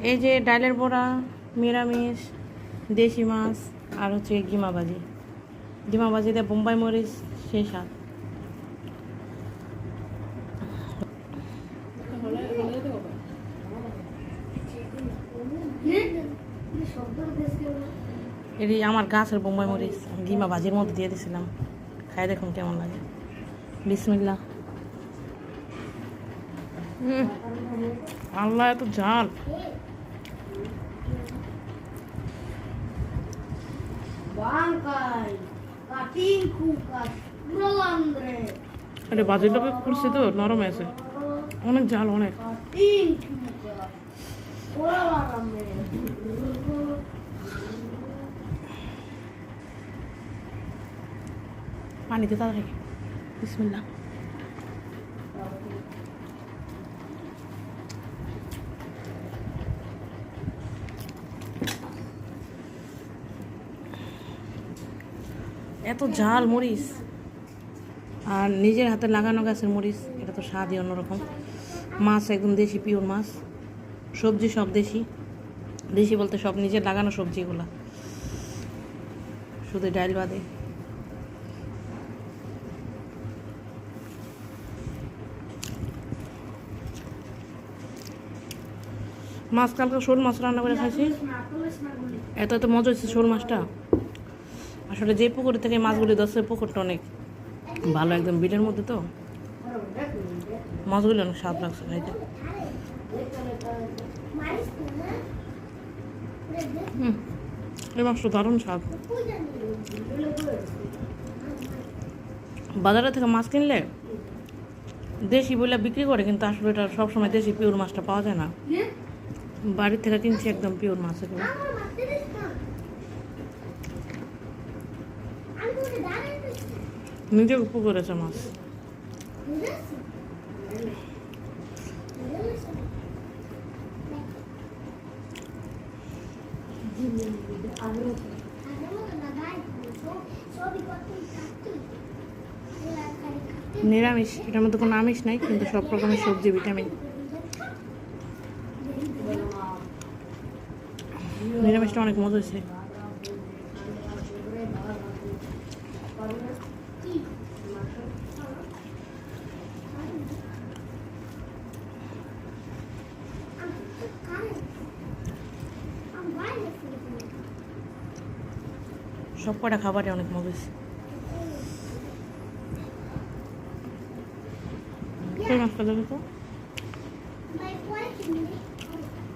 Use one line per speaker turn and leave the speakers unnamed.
এই যে ডালের বড়া, নিরামিষ, দেশি মাছ আর হচ্ছে গিমা ভাজি। গিমা ভাজিতে বোম্বাই মরিচ সেই স্বাদ। এটি আমার গাছের বোম্বাই মরিচ গিমা ভাজির মধ্যে দিয়ে দিয়েছিলাম। খাই দেখুন কেমন লাগে। বিসমিল্লাহ। আল্লাহ এত ঝাল। আরে ভাজিটাকে করছি তো নরম আছে, অনেক ঝাল অনেক। পানিতে তাড়াতাড়ি। বিসমিল্লাহ। এত ঝাল মরিচ, আর নিজের হাতে লাগানো গাছের মরিচ, এটা তো স্বাদই অন্যরকম। মাছ একদম দেশি পিওর মাছ, সবজি সব দেশি। দেশি বলতে সব নিজের লাগানো সবজিগুলা, শুধু ডাল বাদে। মাছ কালকে শোল মাছ রান্না করে খাইছি, এত এত মজা হচ্ছে শোল মাছটা। আসলে যে পুকুর থেকে মাছগুলি ধরছে পুকুরটা অনেক ভালো, একদম বিলের মধ্যে তো মাছগুলি অনেক স্বাদ লাগছে খাইতে। এই মাছটা দারুণ স্বাদ। বাজারে থেকে মাছ কিনলে দেশি বলে বিক্রি করে, কিন্তু আসলে এটা সবসময় দেশি পিওর মাছটা পাওয়া যায় না। বাড়ির থেকে কিনছি একদম পিওর মাছ এগুলো। নিজে উপর করেছে মাছ। নিরামিষ, এটার মধ্যে কোনো আমিষ নাই, কিন্তু সব রকমের সবজি ভিটামিন। নিরামিষটা অনেক মজা হয়েছে। সব কটা খাবারই অনেক মজা হয়েছে। কই মাছটা দেবে তো।